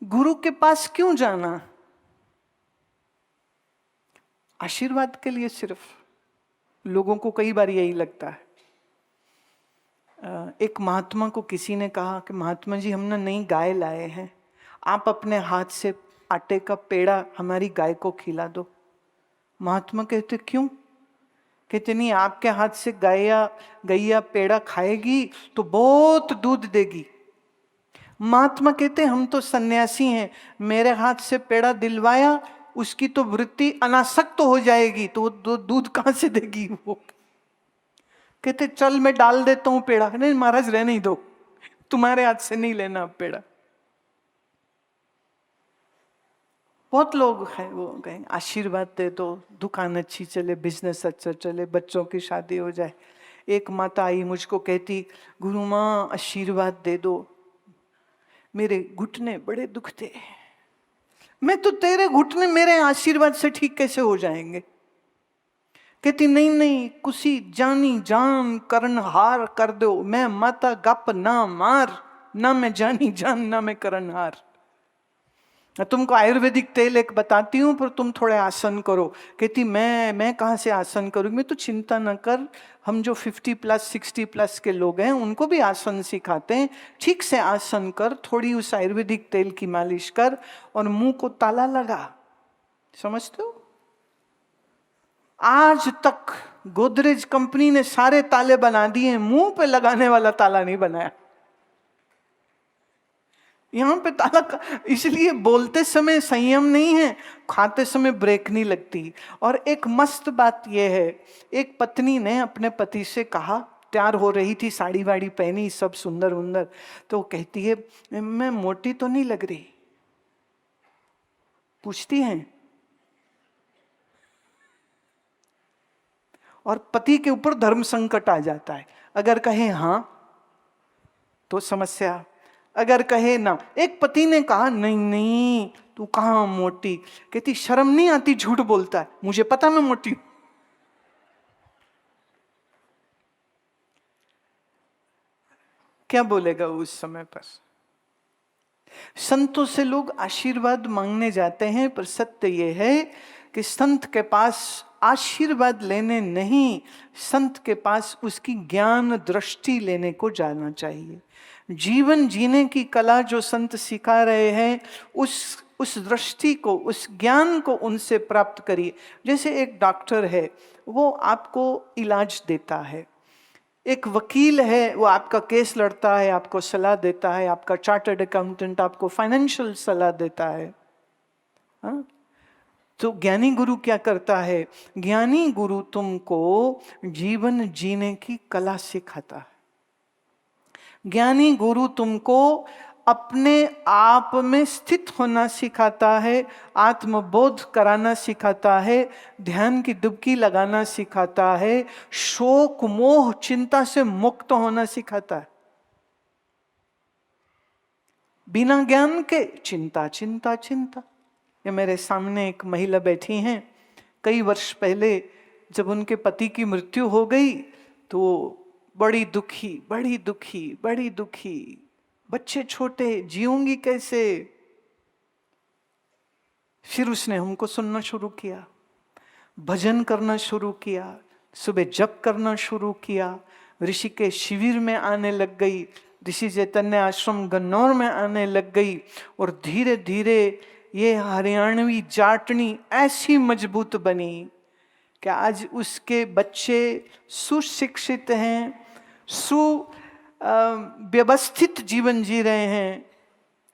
गुरु के पास क्यों जाना? आशीर्वाद के लिए सिर्फ? लोगों को कई बार यही लगता है। एक महात्मा को किसी ने कहा कि महात्मा जी, हम ना नई गाय लाए हैं, आप अपने हाथ से आटे का पेड़ा हमारी गाय को खिला दो। महात्मा कहते क्यों? कहते नहीं, आपके हाथ से गैया पेड़ा खाएगी तो बहुत दूध देगी। महात्मा कहते हम तो सन्यासी हैं, मेरे हाथ से पेड़ा दिलवाया, उसकी तो वृत्ति अनासक्त हो जाएगी, तो दूध कहां से देगी वो? कहते चल मैं डाल देता हूं पेड़ा। नहीं महाराज, रहने ही दो, तुम्हारे हाथ से नहीं लेना अब पेड़ा। बहुत लोग हैं वो कहेंगे आशीर्वाद दे दो, दुकान अच्छी चले, बिजनेस अच्छा चले, बच्चों की शादी हो जाए। एक माता आई मुझको कहती, गुरु माँ आशीर्वाद दे दो, मेरे घुटने बड़े दुखते हैं। मैं तो तेरे घुटने मेरे आशीर्वाद से ठीक कैसे हो जाएंगे? कहती नहीं नहीं, कुसी जानी जान करन हार कर दो, मैं माता गप ना मार, ना मैं जानी जान ना मैं करन हार। मैं तुमको आयुर्वेदिक तेल एक बताती हूँ, पर तुम थोड़े आसन करो। कहती मैं कहाँ से आसन करूँगी? मैं तो चिंता न कर, हम जो 50+ 60+ के लोग हैं उनको भी आसन सिखाते हैं, ठीक से आसन कर, थोड़ी उस आयुर्वेदिक तेल की मालिश कर और मुंह को ताला लगा। समझते हो? आज तक गोदरेज कंपनी ने सारे ताले बना दिए, मुंह पे लगाने वाला ताला नहीं बनाया। यहां पे ताला इसलिए बोलते समय संयम नहीं है, खाते समय ब्रेक नहीं लगती। और एक मस्त बात यह है, एक पत्नी ने अपने पति से कहा, तैयार हो रही थी, साड़ी वाड़ी पहनी, सब सुंदर सुंदर, तो कहती है मैं मोटी तो नहीं लग रही? पूछती हैं। और पति के ऊपर धर्म संकट आ जाता है। अगर कहे हां तो समस्या, अगर कहे ना। एक पति ने कहा नहीं नहीं तू कहां मोटी? कहती शर्म नहीं आती, झूठ बोलता है, मुझे पता मैं मोटी हूं। क्या बोलेगा उस समय पर? संतों से लोग आशीर्वाद मांगने जाते हैं, पर सत्य यह है कि संत के पास आशीर्वाद लेने नहीं, संत के पास उसकी ज्ञान दृष्टि लेने को जाना चाहिए। जीवन जीने की कला जो संत सिखा रहे हैं, उस दृष्टि को, उस ज्ञान को उनसे प्राप्त करिए। जैसे एक डॉक्टर है, वो आपको इलाज देता है। एक वकील है, वो आपका केस लड़ता है, आपको सलाह देता है। आपका चार्टर्ड अकाउंटेंट आपको फाइनेंशियल सलाह देता है। हाँ? तो ज्ञानी गुरु क्या करता है? ज्ञानी गुरु तुमको जीवन जीने की कला सिखाता है। ज्ञानी गुरु तुमको अपने आप में स्थित होना सिखाता है, आत्मबोध कराना सिखाता है, ध्यान की डुबकी लगाना सिखाता है, शोक मोह चिंता से मुक्त होना सिखाता है। बिना ज्ञान के चिंता चिंता चिंता। ये मेरे सामने एक महिला बैठी हैं, कई वर्ष पहले जब उनके पति की मृत्यु हो गई तो बड़ी दुखी बड़ी दुखी बड़ी दुखी, बच्चे छोटे, जीऊंगी कैसे? फिर उसने हमको सुनना शुरू किया, भजन करना शुरू किया, सुबह जप करना शुरू किया, ऋषि के शिविर में आने लग गई, ऋषि चैतन्य आश्रम गन्नौर में आने लग गई। और धीरे धीरे ये हरियाणवी जाटनी ऐसी मजबूत बनी कि आज उसके बच्चे सुशिक्षित हैं, व्यवस्थित जीवन जी रहे हैं।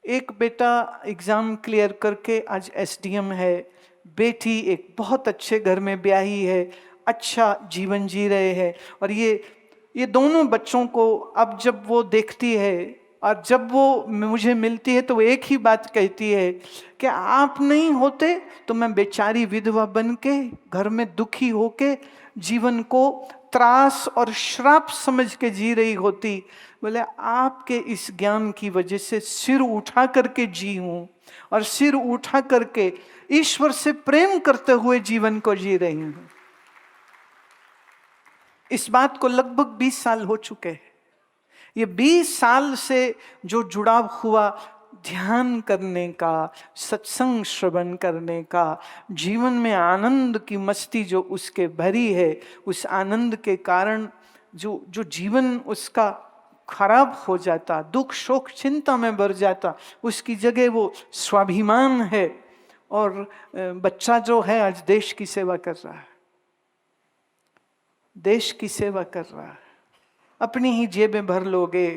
एक बेटा एग्जाम क्लियर करके आज एसडीएम है, बेटी एक बहुत अच्छे घर में ब्याही है, अच्छा जीवन जी रहे हैं। और ये दोनों बच्चों को अब जब वो देखती है और जब वो मुझे मिलती है तो वो एक ही बात कहती है कि आप नहीं होते तो मैं बेचारी विधवा बन के घर में दुखी होके जीवन को त्रास और श्राप समझ के जी रही होती। बोले आपके इस ज्ञान की वजह से सिर उठा करके जी हूं, और सिर उठा करके ईश्वर से प्रेम करते हुए जीवन को जी रही हूं। इस बात को लगभग 20 साल हो चुके हैं। ये 20 साल से जो जुड़ाव हुआ, ध्यान करने का, सत्संग श्रवण करने का, जीवन में आनंद की मस्ती जो उसके भरी है, उस आनंद के कारण जो जो जीवन उसका खराब हो जाता, दुख शोक चिंता में भर जाता, उसकी जगह वो स्वाभिमान है। और बच्चा जो है आज देश की सेवा कर रहा है, देश की सेवा कर रहा है। अपनी ही जेबें भर लोगे,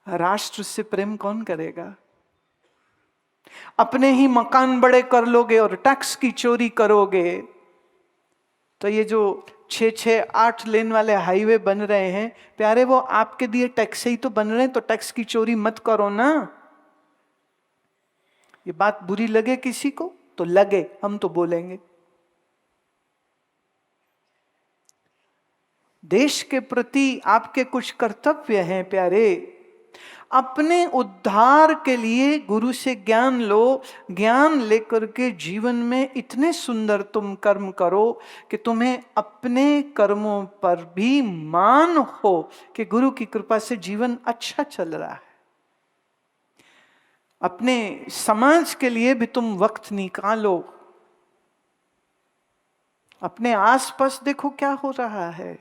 राष्ट्र से प्रेम कौन करेगा? अपने ही मकान बड़े कर लोगे और टैक्स की चोरी करोगे, तो ये जो 6-8 लेन वाले हाईवे बन रहे हैं प्यारे, वो आपके दिए टैक्स से ही तो बन रहे हैं, तो टैक्स की चोरी मत करो ना। ये बात बुरी लगे किसी को तो लगे, हम तो बोलेंगे। देश के प्रति आपके कुछ कर्तव्य हैं प्यारे। अपने उद्धार के लिए गुरु से ज्ञान लो, ज्ञान लेकर के जीवन में इतने सुंदर तुम कर्म करो कि तुम्हें अपने कर्मों पर भी मान हो कि गुरु की कृपा से जीवन अच्छा चल रहा है। अपने समाज के लिए भी तुम वक्त निकालो। अपने आसपास देखो क्या हो रहा है।